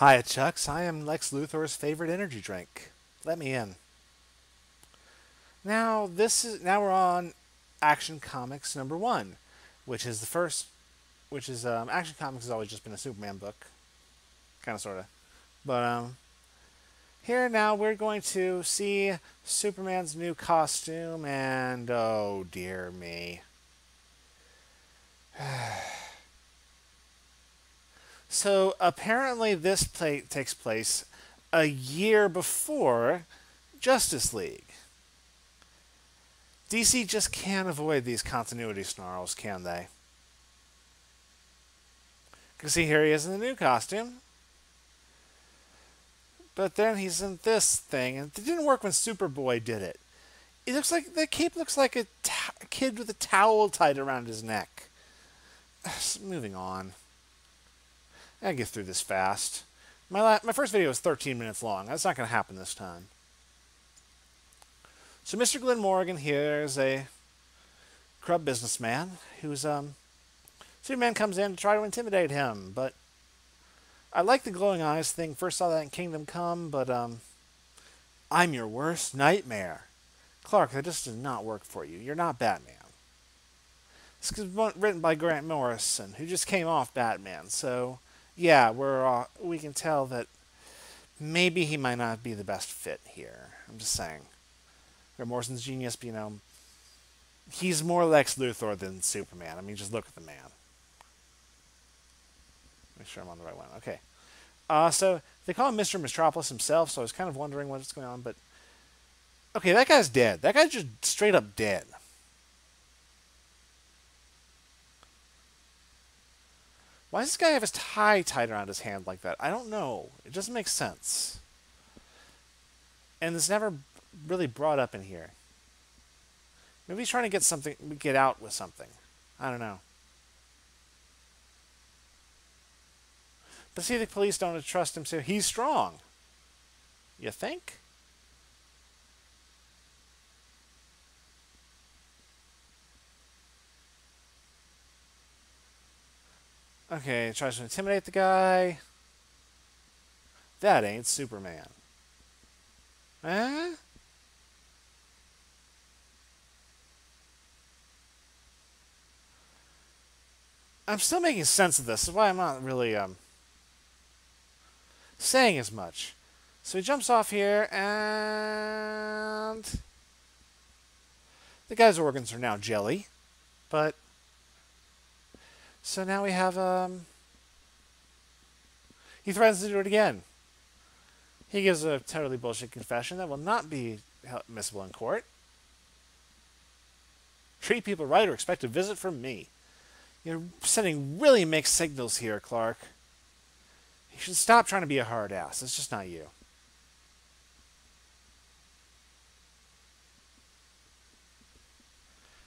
Hi, Chucks. I am Lex Luthor's favorite energy drink. Let me in. Now we're on Action Comics #1, which is the first. Which is Action Comics has always just been a Superman book, kind of sorta. But here now we're going to see Superman's new costume, and oh dear me. So apparently this takes place a year before Justice League. DC just can't avoid these continuity snarls, can they? You can see here he is in the new costume. But then he's in this thing, and it didn't work when Superboy did it. It looks like the cape looks like a kid with a towel tied around his neck. Moving on. I can get through this fast. My first video was 13 minutes long. That's not going to happen this time. So Mr. Glenn Morgan here is a corrupt businessman who's Superman comes in to try to intimidate him, but I like the glowing eyes thing. First saw that in Kingdom Come, but I'm your worst nightmare. Clark, that just does not work for you. You're not Batman. It's written by Grant Morrison, who just came off Batman, so yeah, we can tell that maybe he might not be the best fit here. I'm just saying. Grant Morrison's genius, but he's more Lex Luthor than Superman. I mean, just look at the man. Make sure I'm on the right one. Okay. So they call him Mr. Metropolis himself, so I was kind of wondering what's going on, but okay, that guy's dead. That guy's just straight up dead. Why does this guy have his tie tied around his hand like that? I don't know. It doesn't make sense. And it's never really brought up in here. Maybe he's trying to get out with something. I don't know. But see, the police don't trust him, so he's strong. You think? Okay, tries to intimidate the guy. That ain't Superman. Eh? I'm still making sense of this. That's why I'm not really saying as much. So he jumps off here, and the guy's organs are now jelly. But so now we have he threatens to do it again. He gives a totally bullshit confession that will not be admissible in court. Treat people right or expect a visit from me. You're sending really mixed signals here, Clark. You should stop trying to be a hard ass. It's just not you.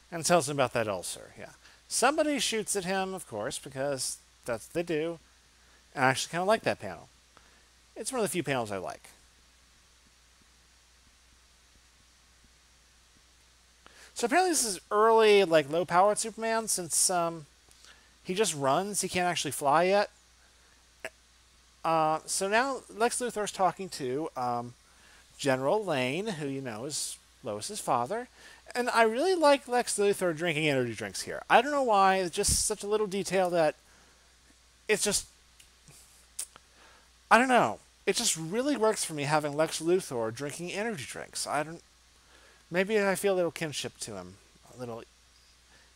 And tells him about that ulcer, yeah. Somebody shoots at him, of course, because that's what they do. And I actually kind of like that panel. It's one of the few panels I like. So apparently this is early, like, low-powered Superman, since he just runs. He can't actually fly yet. So now Lex Luthor's talking to General Lane, who you know is Lois's father. And I really like Lex Luthor drinking energy drinks here. I don't know why. It's just such a little detail that it's just... I don't know. It just really works for me having Lex Luthor drinking energy drinks. Maybe I feel a little kinship to him. A little...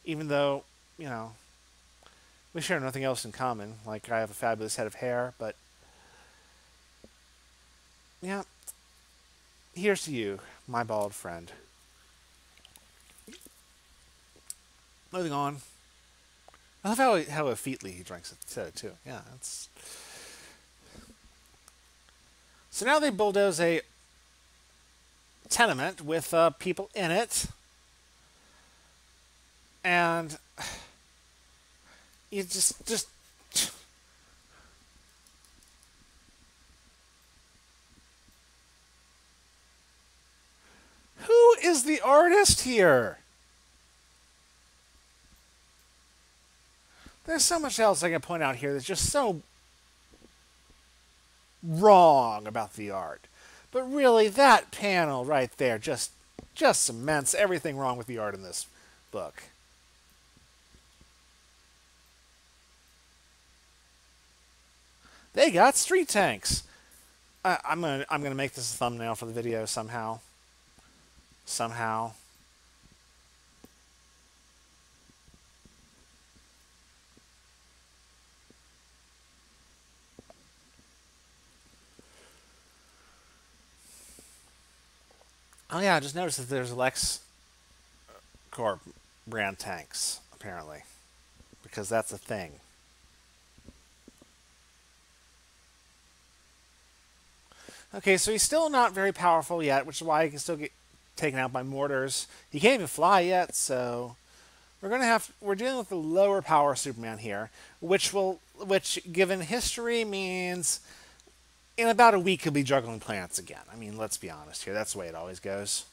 Even though, we share nothing else in common. Like, I have a fabulous head of hair, but... Yeah. Here's to you, my bald friend. Moving on. I love how effetely he drinks it, too. Yeah, that's... So now they bulldoze a tenement with people in it. And... You just... Who is the artist here? There's so much else I can point out here that's just so wrong about the art. But really, that panel right there just cements everything wrong with the art in this book. They got street tanks. I'm gonna make this a thumbnail for the video somehow. Somehow. Oh yeah, I just noticed that there's Lex Corp brand tanks apparently, because that's a thing. Okay, so he's still not very powerful yet, which is why he can still get taken out by mortars. He can't even fly yet, so we're dealing with the lower power Superman here, which given history means in about a week he'll be juggling planets again. I mean, let's be honest here. That's the way it always goes.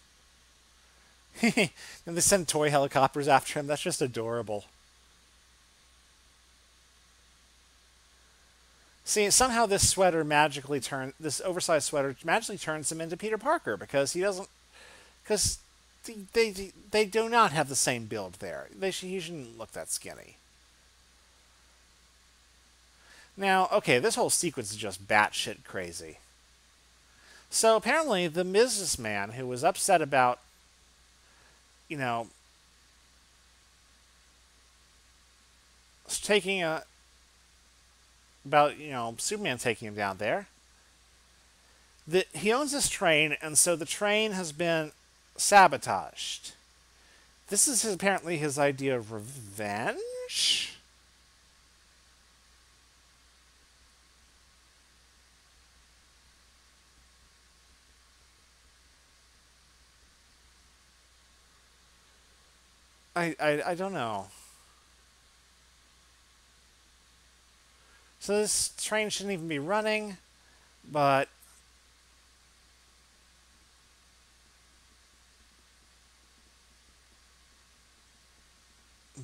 And they send toy helicopters after him. That's just adorable. See, somehow this this oversized sweater magically turns him into Peter Parker because because they do not have the same build there. He shouldn't look that skinny. Now, okay, this whole sequence is just batshit crazy. So apparently the businessman who was upset about, you know, taking a about, Superman taking him down there. He owns this train, and so the train has been sabotaged. This is apparently his idea of revenge? I don't know. So this train shouldn't even be running, but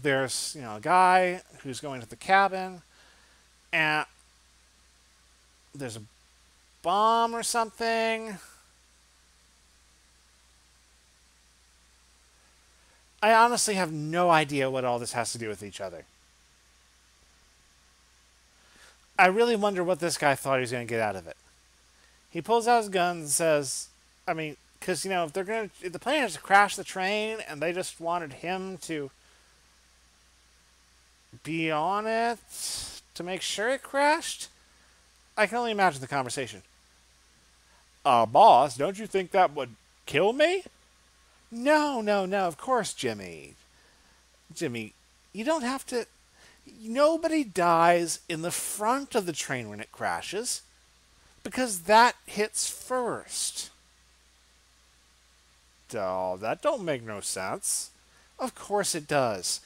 there's, a guy who's going to the cabin, and there's a bomb or something. I honestly have no idea what all this has to do with each other. I really wonder what this guy thought he was going to get out of it. He pulls out his gun and says, because, if the plan is to crash the train and they just wanted him to be on it to make sure it crashed, I can only imagine the conversation. Boss, don't you think that would kill me? No, of course, Jimmy. Jimmy, you don't have to... Nobody dies in the front of the train when it crashes, because that hits first. Oh, that don't make no sense. Of course it does.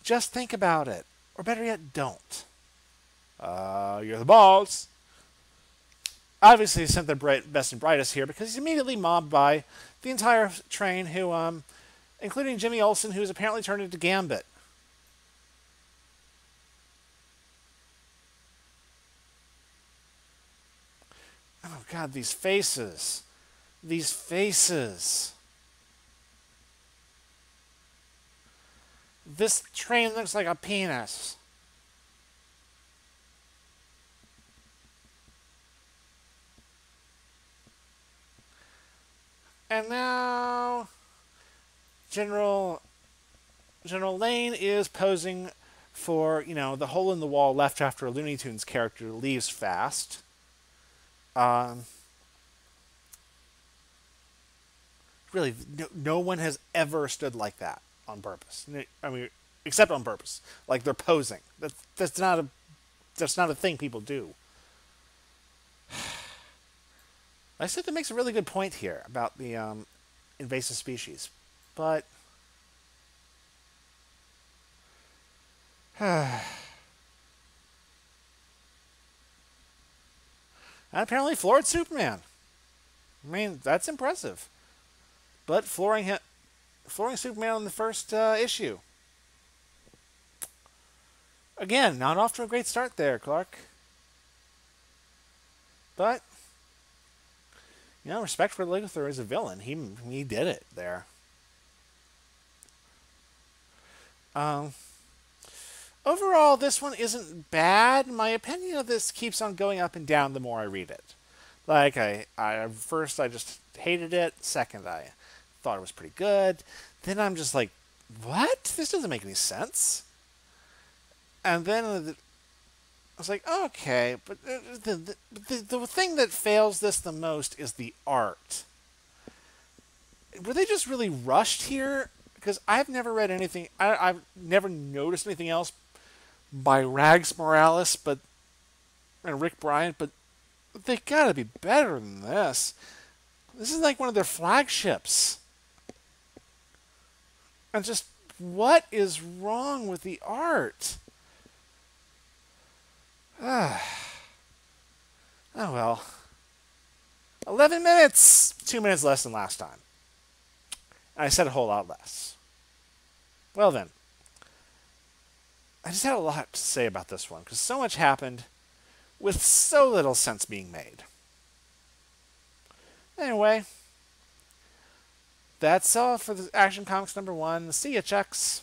Just think about it. Or better yet, don't. You're the boss. Obviously, he sent the best and brightest here because he's immediately mobbed by the entire train, including Jimmy Olsen, who's apparently turned into Gambit. Oh, God, these faces. These faces. This train looks like a penis. And now General Lane is posing for, the hole in the wall left after a Looney Tunes character leaves fast. Really, no one has ever stood like that on purpose. Except on purpose. Like they're posing. That's not a thing people do. I said that makes a really good point here about the invasive species, but and apparently floored Superman. I mean, that's impressive. But flooring Superman in the first issue. Again, not off to a great start there, Clark. But, respect for Luthor as a villain. He did it there. Overall, this one isn't bad. My opinion of this keeps on going up and down the more I read it. Like, first I just hated it. Second, I thought it was pretty good. Then I'm just like, what? This doesn't make any sense. And then I was like, okay, but the thing that fails this the most is the art. Were they just really rushed here? Because I've never read anything, I've never noticed anything else by Rags Morales and Rick Bryant, but they gotta be better than this. This is like one of their flagships. And just, what is wrong with the art? Oh well. 11 minutes! 2 minutes less than last time. And I said a whole lot less. Well then. I just had a lot to say about this one, because so much happened with so little sense being made. Anyway, that's all for the Action Comics #1. See ya, Chucks.